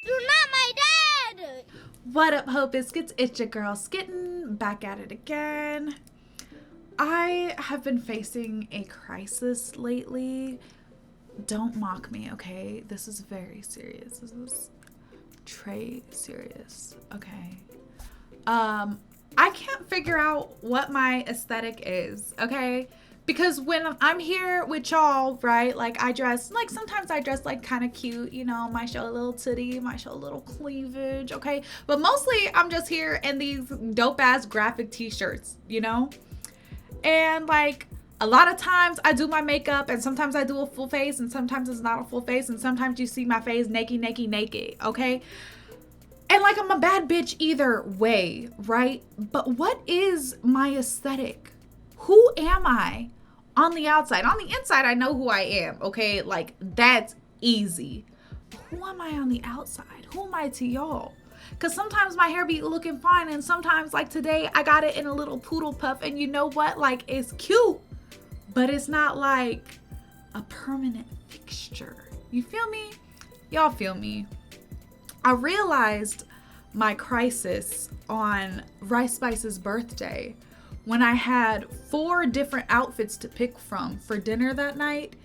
You're not my dad! What up, Hope Biscuits? It's your girl Skitten, back at it again. I have been facing a crisis lately. Don't mock me, okay? This is very serious. This is très serious, okay? I can't figure out what my aesthetic is, okay? Because when I'm here with y'all, right, like I dress, like sometimes I dress like kind of cute, you know, might show a little titty, might show a little cleavage, okay? But mostly I'm just here in these dope ass graphic t-shirts, you know? And like a lot of times I do my makeup and sometimes I do a full face and sometimes it's not a full face and sometimes you see my face naked, okay? And like I'm a bad bitch either way, right? But what is my aesthetic? Who am I on the outside? On the inside, I know who I am, okay? Like, that's easy. Who am I on the outside? Who am I to y'all? Because sometimes my hair be looking fine, and sometimes, like today, I got it in a little poodle puff, and you know what? Like, it's cute, but it's not like a permanent fixture. You feel me? Y'all feel me? I realized my crisis on Rice Spice's birthday when I had 4 different outfits to pick from for dinner that night,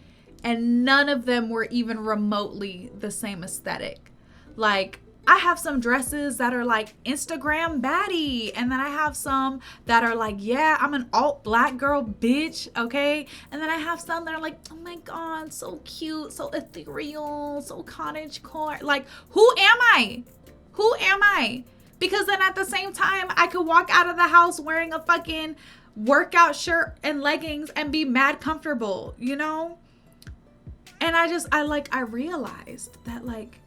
and none of them were even remotely the same aesthetic. Like, I have some dresses that are like Instagram baddie, and then I have some that are like, yeah, I'm an alt black girl bitch, okay? And then I have some that are like, oh my god, so cute, so ethereal, so cottagecore. Like, who am I? Who am I? Because then at the same time, I could walk out of the house wearing a fucking workout shirt and leggings and be mad comfortable, you know? And I realized that, like,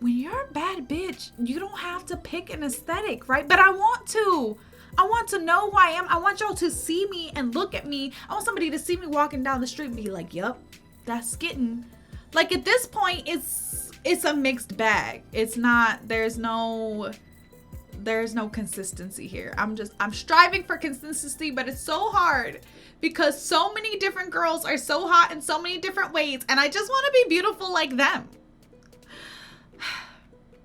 when you're a bad bitch, you don't have to pick an aesthetic, right? But I want to. I want to know who I am. I want y'all to see me and look at me. I want somebody to see me walking down the street and be like, yup, that's Skitten. Like, at this point, it's a mixed bag. It's not, there's no consistency here. I'm striving for consistency, but it's so hard because so many different girls are so hot in so many different ways, and I just want to be beautiful like them.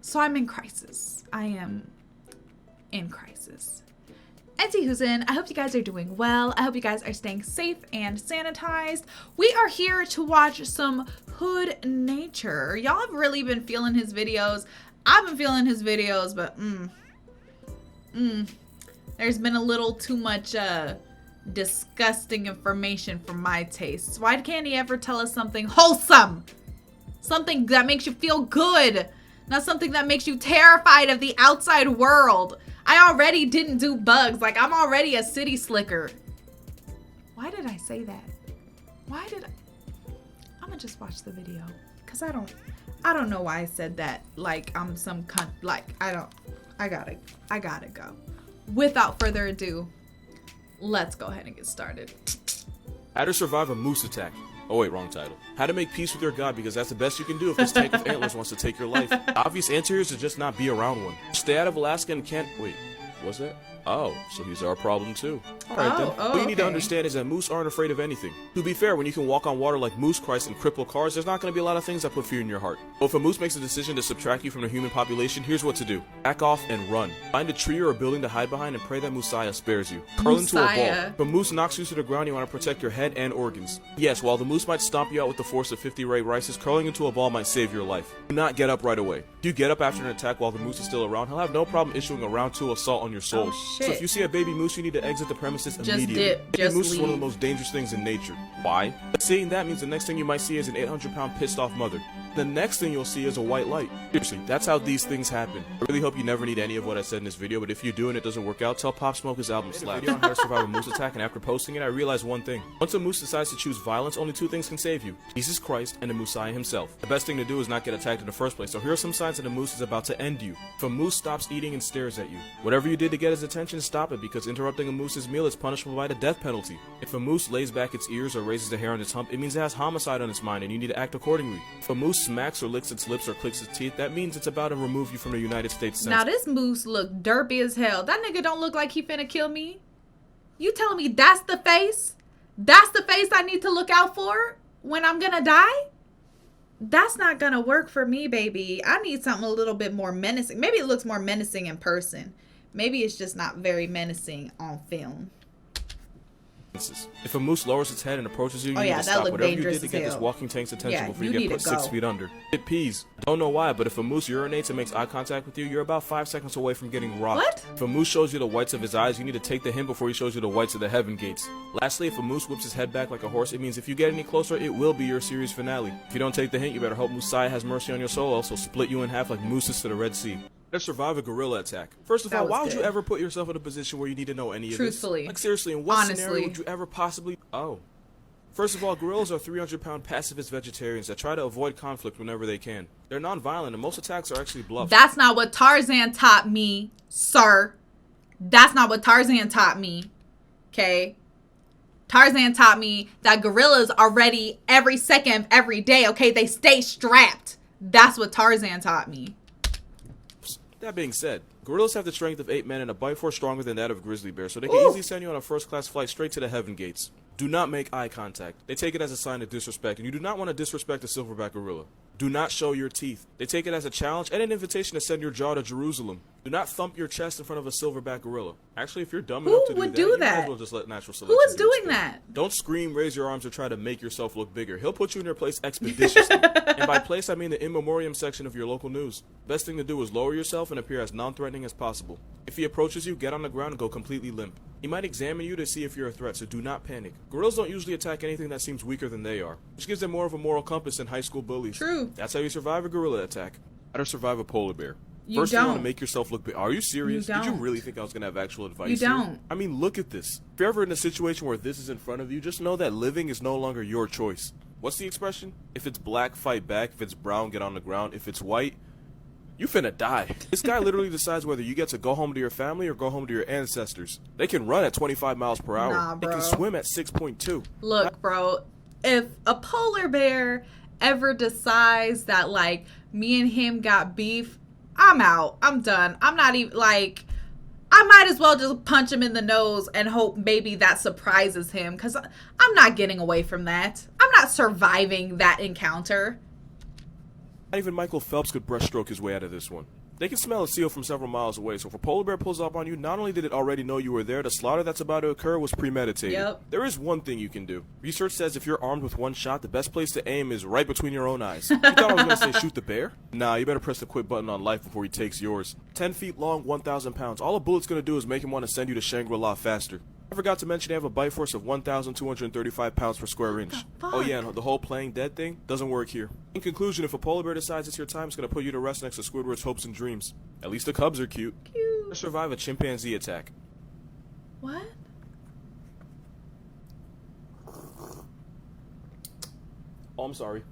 So I'm in crisis. I am in crisis. Anywhoozin, I hope you guys are doing well. I hope you guys are staying safe and sanitized. We are here to watch some hood nature. Y'all have really been feeling his videos. I've been feeling his videos, but there's been a little too much disgusting information for my tastes. Why can't he ever tell us something wholesome? Something that makes you feel good, not something that makes you terrified of the outside world. I already didn't do bugs. Like, I'm already a city slicker. Why did I say that? I'm gonna just watch the video because I don't know why I said that. Like, I'm some cunt. Like, I gotta go. Without further ado, let's go ahead and get started. How to survive a moose attack. Oh wait, wrong title. How to make peace with your god, because that's the best you can do if this tank with antlers wants to take your life. The obvious answer is to just not be around one. Stay out of Alaska and can't... Wait, what's that? Oh, so he's our problem too. Alright then. What you need to understand is that moose aren't afraid of anything. To be fair, when you can walk on water like Moose Christ and cripple cars, there's not going to be a lot of things that put fear in your heart. But if a moose makes a decision to subtract you from the human population, here's what to do. Back off and run. Find a tree or a building to hide behind and pray that Messiah spares you. Curl into a ball. If a moose knocks you to the ground, you want to protect your head and organs. Yes, while the moose might stomp you out with the force of 50 Ray Rices, curling into a ball might save your life. Do not get up right away. If you get up after an attack while the moose is still around, he'll have no problem issuing a round 2 assault on your soul. Oh, shit. So if you see a baby moose, you need to exit the premises immediately. Dip. Baby moose leave. is one of the most dangerous things in nature. Why? Seeing that means the next thing you might see is an 800-pound pissed off mother. The next thing you'll see is a white light. Seriously, that's how these things happen. I really hope you never need any of what I said in this video, but if you do and it doesn't work out, tell Pop Smoke his album slaps. Video on how to survive a moose attack, and after posting it, I realized one thing. Once a moose decides to choose violence, only 2 things can save you: Jesus Christ and the Messiah himself. The best thing to do is not get attacked in the first place, so here are some signs that a moose is about to end you. If a moose stops eating and stares at you, whatever you did to get his attention, stop it, because interrupting a moose's meal is punishable by the death penalty. If a moose lays back its ears or raises the hair on its hump, it means it has homicide on its mind and you need to act accordingly. If a moose smacks or licks its lips or clicks its teeth, that means it's about to remove you from the United States Senate. Now this moose look derpy as hell. That nigga don't look like he finna kill me. You telling me that's the face? That's the face I need to look out for when I'm gonna die? That's not gonna work for me, baby. I need something a little bit more menacing. Maybe it looks more menacing in person. Maybe it's just not very menacing on film. If a moose lowers its head and approaches you, you need to stop whatever you did to get this walking tank's attention before you get put 6 feet under. It pees. Don't know why, but if a moose urinates and makes eye contact with you, you're about 5 seconds away from getting rocked. What? If a moose shows you the whites of his eyes, you need to take the hint before he shows you the whites of the heaven gates. Lastly, if a moose whips his head back like a horse, it means if you get any closer, it will be your series finale. If you don't take the hint, you better hope Musai has mercy on your soul, else he'll split you in half like mooses to the Red Sea. Let's survive a gorilla attack. First of all, why would you ever put yourself in a position where you need to know any of this? Truthfully. Like seriously, in what scenario would you ever possibly... Oh. First of all, gorillas are 300-pound pacifist vegetarians that try to avoid conflict whenever they can. They're non-violent and most attacks are actually bluff. That's not what Tarzan taught me, sir. That's not what Tarzan taught me. Okay? Tarzan taught me that gorillas are ready every second of every day, okay? They stay strapped. That's what Tarzan taught me. That being said, gorillas have the strength of 8 men and a bite force stronger than that of a grizzly bear, so they can easily send you on a first-class flight straight to the heaven gates. Do not make eye contact. They take it as a sign of disrespect, and you do not want to disrespect a silverback gorilla. Do not show your teeth. They take it as a challenge and an invitation to send your jaw to Jerusalem. Do not thump your chest in front of a silverback gorilla. Actually, if you're dumb enough to do that, you might as well just let natural selection. Who is doing that? Don't scream, raise your arms, or try to make yourself look bigger. He'll put you in your place expeditiously. And by place, I mean the in memoriam section of your local news. Best thing to do is lower yourself and appear as non-threatening as possible. If he approaches you, get on the ground and go completely limp. He might examine you to see if you're a threat, so do not panic. Gorillas don't usually attack anything that seems weaker than they are, which gives them more of a moral compass than high school bullies. True. That's how you survive a gorilla attack. How to survive a polar bear. You First, don't. you want to make yourself look big. Are you serious? You don't. Did you really think I was going to have actual advice You here? don't. I mean, look at this. If you're ever in a situation where this is in front of you, just know that living is no longer your choice. What's the expression? If it's black, fight back. If it's brown, get on the ground. If it's white, you finna die. This guy literally decides whether you get to go home to your family or go home to your ancestors. They can run at 25 miles per hour. Nah, they bro. can swim at 6.2. Look, bro, if a polar bear ever decides that, like, me and him got beef, I'm out. I'm done. I'm not even, like, I might as well just punch him in the nose and hope maybe that surprises him, because I'm not getting away from that. I'm not surviving that encounter. Not even Michael Phelps could breaststroke his way out of this one. They can smell a seal from several miles away, so if a polar bear pulls up on you, not only did it already know you were there, the slaughter that's about to occur was premeditated. Yep. There is one thing you can do. Research says if you're armed with one shot, the best place to aim is right between your own eyes. You thought I was going to say shoot the bear? Nah, you better press the quit button on life before he takes yours. 10 feet long, 1,000 pounds. All a bullet's going to do is make him want to send you to Shangri-La faster. I forgot to mention they have a bite force of 1,235 pounds per square inch. Oh yeah, and the whole playing dead thing doesn't work here. In conclusion, if a polar bear decides it's your time, it's going to put you to rest next to Squidward's hopes and dreams. At least the cubs are cute. Cute. Survive a chimpanzee attack. What? Oh, I'm sorry.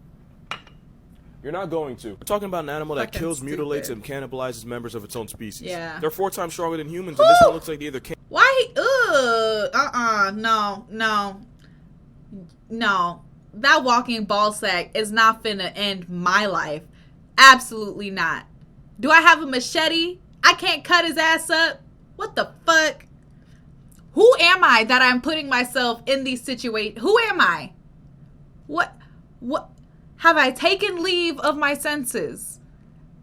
You're not going to. We're talking about an animal that Fucking kills, stupid. mutilates, and cannibalizes members of its own species. Yeah. They're 4 times stronger than humans, and this one looks like they either can't. Why he, no. That walking ball sack is not finna end my life. Absolutely not. Do I have a machete? I can't cut his ass up? What the fuck? Who am I that I'm putting myself in these situations? Who am I? What? Have I taken leave of my senses?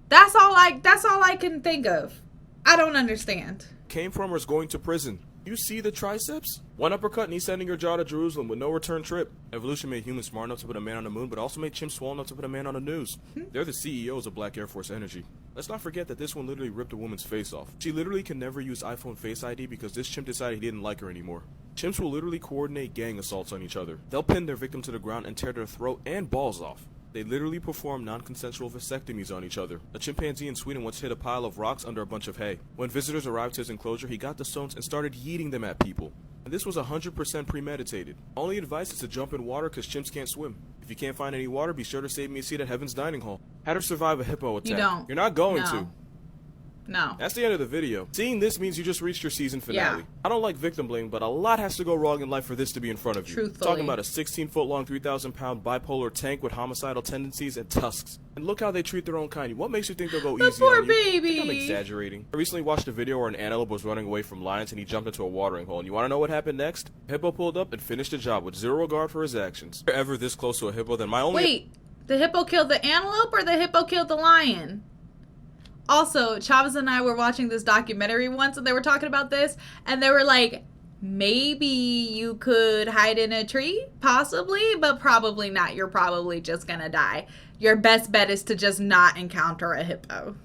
That's all I can think of. I don't understand. Came from or is going to prison. You see the triceps? One uppercut and he's sending your jaw to Jerusalem with no return trip. Evolution made humans smart enough to put a man on the moon, but also made chimps swollen enough to put a man on the news. They're the CEOs of Black Air Force Energy. Let's not forget that this one literally ripped a woman's face off. She literally can never use iPhone Face ID because this chimp decided he didn't like her anymore. Chimps will literally coordinate gang assaults on each other. They'll pin their victim to the ground and tear their throat and balls off. They literally perform non-consensual vasectomies on each other. A chimpanzee in Sweden once hid a pile of rocks under a bunch of hay. When visitors arrived to his enclosure, he got the stones and started yeeting them at people. And this was 100% premeditated. Only advice is to jump in water because chimps can't swim. If you can't find any water, be sure to save me a seat at Heaven's Dining Hall. How to survive a hippo attack. You don't. You're not going No. to. No. That's the end of the video. Seeing this means you just reached your season finale. Yeah. I don't like victim blaming, but a lot has to go wrong in life for this to be in front of you. Truthfully. Talking about a 16-foot-long, 3,000-pound bipolar tank with homicidal tendencies and tusks. And look how they treat their own kind. What makes you think they'll go The easy poor on you? baby. I think I'm exaggerating. I recently watched a video where an antelope was running away from lions and he jumped into a watering hole. And you want to know what happened next? Hippo pulled up and finished the job with zero regard for his actions. If you're ever this close to a hippo, then my only... Wait, The hippo killed the antelope or the hippo killed the lion? Also, Chavez and I were watching this documentary once and they were talking about this and they were like, maybe you could hide in a tree, possibly, but probably not. You're probably just gonna die. Your best bet is to just not encounter a hippo.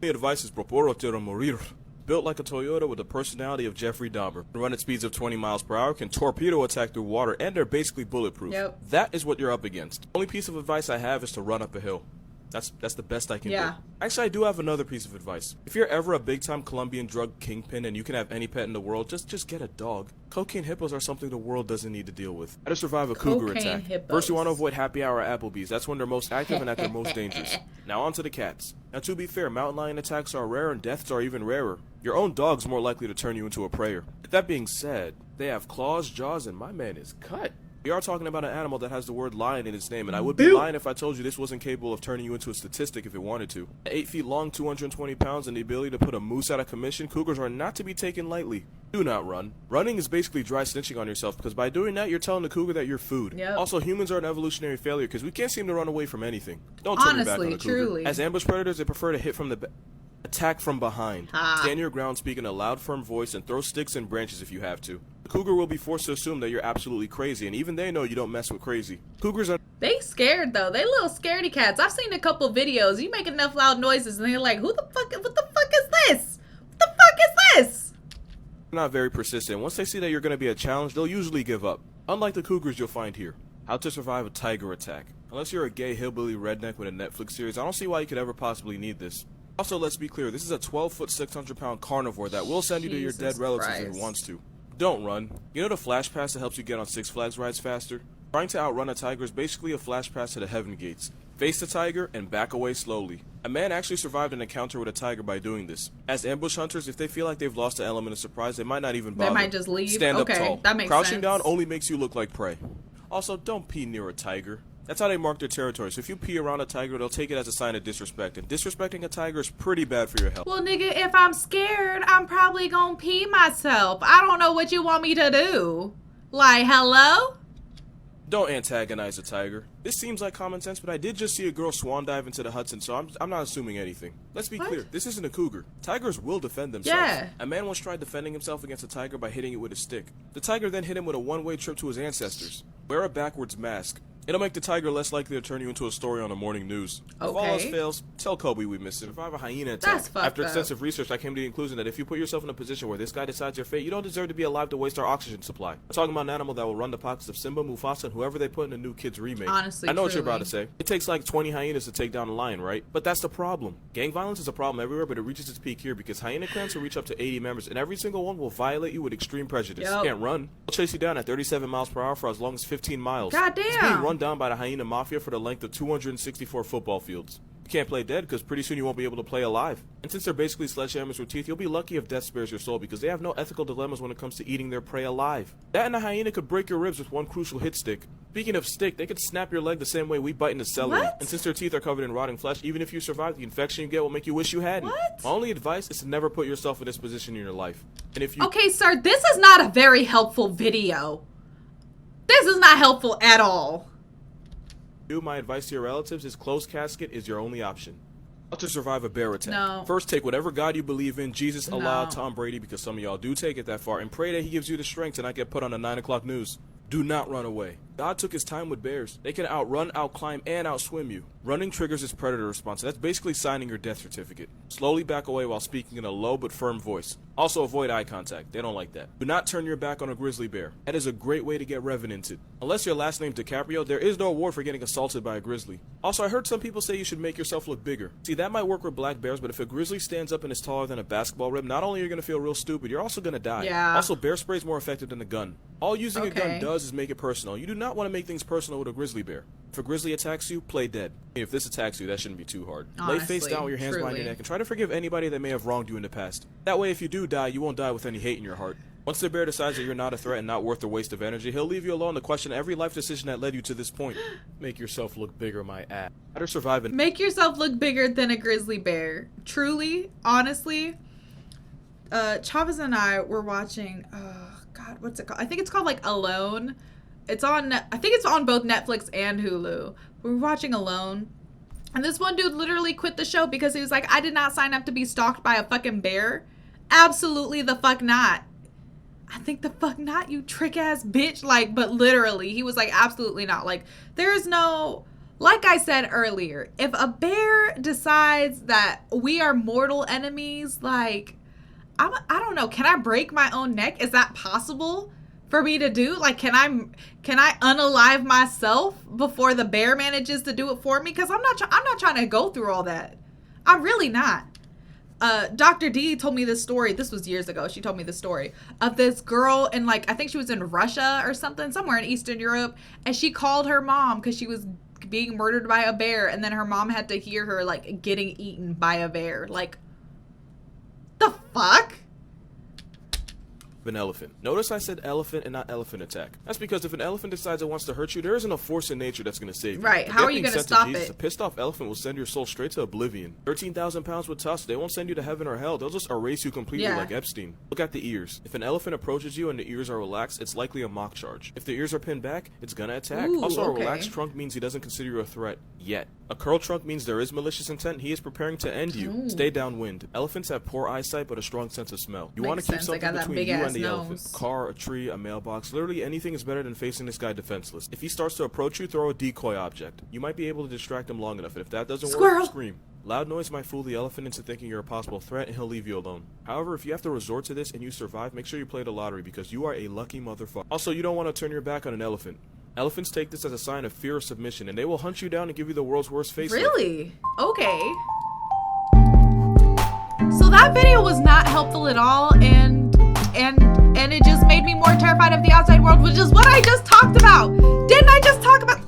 The advice is proporo tiro morir. Built like a Toyota with the personality of Jeffrey Dahmer. Run at speeds of 20 miles per hour, can torpedo attack through water, and they're basically bulletproof. Yep. That is what you're up against. Only piece of advice I have is to run up a hill. That's the best I can do. Actually, I do have another piece of advice. If you're ever a big-time Colombian drug kingpin and you can have any pet in the world, just get a dog. Cocaine hippos are something the world doesn't need to deal with. How to survive a cougar attack. Hippos. First, you want to avoid happy hour at Applebee's. That's when they're most active and at their most dangerous. Now on to the cats. Now to be fair, mountain lion attacks are rare and deaths are even rarer. Your own dog's more likely to turn you into a prayer. That being said, they have claws, jaws, and my man is cut. We are talking about an animal that has the word lion in its name, and I would be lying if I told you this wasn't capable of turning you into a statistic if it wanted to. At 8 feet long, 220 pounds, and the ability to put a moose out of commission, cougars are not to be taken lightly. Do not run. Running is basically dry snitching on yourself, because by doing that, you're telling the cougar that you're food. Yep. Also, humans are an evolutionary failure, because we can't seem to run away from anything. Don't turn your back on the cougar. Truly. As ambush predators, they prefer to hit from the attack from behind. Stand your ground, speak in a loud, firm voice, and throw sticks and branches if you have to. The cougar will be forced to assume that you're absolutely crazy, and even they know you don't mess with crazy. Cougars are... They scared, though. They little scaredy cats. I've seen a couple videos. You make enough loud noises, and they're like, what the fuck is this? What the fuck is this? not very persistent. Once they see that you're going to be a challenge, they'll usually give up. Unlike the cougars you'll find here. How to survive a tiger attack. Unless you're a gay hillbilly redneck with a Netflix series, I don't see why you could ever possibly need this. Also, let's be clear, this is a 12-foot, 600-pound carnivore that will send you to your dead relatives if it wants to. Don't run. You know the flash pass that helps you get on Six Flags rides faster? Trying to outrun a tiger is basically a flash pass to the heaven gates. Face the tiger and back away slowly. A man actually survived an encounter with a tiger by doing this. As ambush hunters, if they feel like they've lost the element of surprise, they might not even bother. They might just leave. Stand up tall. That makes Crouching sense. down only makes you look like prey. Also, don't pee near a tiger. That's how they mark their territory. So if you pee around a tiger, they'll take it as a sign of disrespect. And disrespecting a tiger is pretty bad for your health. Well, nigga, if I'm scared, I'm probably gonna pee myself. I don't know what you want me to do. Like, hello? Don't antagonize a tiger. This seems like common sense, but I did just see a girl swan dive into the Hudson, so I'm not assuming anything. Let's be clear, this isn't a cougar. Tigers will defend themselves. Yeah. A man once tried defending himself against a tiger by hitting it with a stick. The tiger then hit him with a one-way trip to his ancestors. Wear a backwards mask. It'll make the tiger less likely to turn you into a story on the morning news. If all else fails, tell Kobe we miss him. Survive a hyena attack. That's fucked After up. extensive research, I came to the conclusion that if you put yourself in a position where this guy decides your fate, you don't deserve to be alive to waste our oxygen supply. I'm talking about an animal that will run the pockets of Simba, Mufasa, and whoever they put in the new Kids remake. Honestly, I know what you're truly. about to say. It takes like 20 hyenas to take down a lion, right? But that's the problem. Gang violence is a problem everywhere, but it reaches its peak here because hyena clans will reach up to 80 members, and every single one will violate you with extreme prejudice. Yep. You can't run. They'll chase you down at 37 miles per hour for as long as 15 miles. Goddamn. It's being run down by the hyena mafia for the length of 264 football fields. You can't play dead because pretty soon you won't be able to play alive. And since they're basically sledgehammers with teeth, you'll be lucky if death spares your soul because they have no ethical dilemmas when it comes to eating their prey alive. That and a hyena could break your ribs with one crucial hit stick. Speaking of stick, they could snap your leg the same way we bite into celery. What? And since their teeth are covered in rotting flesh, even if you survive, the infection you get will make you wish you hadn't. What? My only advice is to never put yourself in this position in your life. And if you Okay, sir, this is not a very helpful video. This is not helpful at all. do, my advice to your relatives is closed casket is your only option. How to survive a bear attack. No. First, take whatever God you believe in, Jesus, Allah, No. Tom Brady, because some of y'all do take it that far, and pray that he gives you the strength to not get put on the 9 o'clock news. Do not run away. God took his time with bears. They can outrun, outclimb, and outswim you. Running triggers its predator response. That's basically signing your death certificate. Slowly back away while speaking in a low but firm voice. Also avoid eye contact. They don't like that. Do not turn your back on a grizzly bear. That is a great way to get revenanted. Unless your last name's DiCaprio, there is no award for getting assaulted by a grizzly. Also, I heard some people say you should make yourself look bigger. See, that might work with black bears, but if a grizzly stands up and is taller than a basketball rim, not only are you going to feel real stupid, you're also going to die. Yeah. Also, bear spray is more effective than a gun. All using a gun Okay. does is make it personal. You do not want to make things personal with a grizzly bear. If a grizzly attacks you, play dead. If this attacks you, that shouldn't be too hard. Lay face Honestly, down with your hands behind your truly. neck and try to forgive anybody that may have wronged you in the past. That way, if you do die, you won't die with any hate in your heart. Once the bear decides that you're not a threat and not worth the waste of energy, he'll leave you alone to question every life decision that led you to this point. Make yourself look bigger, my ass. How to survive an Make yourself look bigger than a grizzly bear. Truly, honestly, Chavez and I were watching, God, what's it called? I think it's called like Alone. It's on, I think it's on both Netflix and Hulu. We were watching Alone. And this one dude literally quit the show because he was like, I did not sign up to be stalked by a fucking bear. Absolutely the fuck not. I think the fuck not, you trick ass bitch. Like, but literally, he was like, absolutely not. Like, there's no, like I said earlier, if a bear decides that we are mortal enemies, like, I don't know, can I break my own neck? Is that possible for me to do? Like, can I unalive myself before the bear manages to do it for me? Because I'm not trying to go through all that. I'm really not. Dr. D told me this story. This was years ago. She told me this story of this girl in, like, I think she was in Russia or something, somewhere in Eastern Europe. And she called her mom because she was being murdered by a bear. And then her mom had to hear her, like, getting eaten by a bear. Like, the fuck? An elephant. Notice I said elephant and not elephant attack. That's because if an elephant decides it wants to hurt you, there isn't a force in nature that's going to save you. Right. How are you going to stop it? A pissed off elephant will send your soul straight to oblivion. 13,000 pounds with tusks. They won't send you to heaven or hell. They'll just erase you completely like Epstein. Look at the ears. If an elephant approaches you and the ears are relaxed, it's likely a mock charge. If the ears are pinned back, it's going to attack. Ooh, also, a relaxed trunk means he doesn't consider you a threat yet. A curled trunk means there is malicious intent. He is preparing to end you. Ooh. Stay downwind. Elephants have poor eyesight but a strong sense of smell. You want to keep something between you and the elephant. A car, a tree, a mailbox, literally anything is better than facing this guy defenseless. If he starts to approach you, throw a decoy object. You might be able to distract him long enough, and if that doesn't work, scream. Loud noise might fool the elephant into thinking you're a possible threat, and he'll leave you alone. However, if you have to resort to this and you survive, make sure you play the lottery because you are a lucky motherfucker. Also, you don't want to turn your back on an elephant. Elephants take this as a sign of fear or submission, and they will hunt you down and give you the world's worst face. Really? Okay. So that video was not helpful at all, and it just made me more terrified of the outside world, which is what I just talked about. Didn't I just talk about?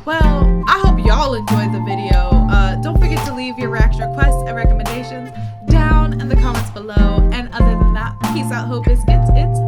Well, I hope y'all enjoyed the video. Don't forget to leave your reaction requests and recommendations down in the comments below. And other than that, peace out, hope biscuits. It's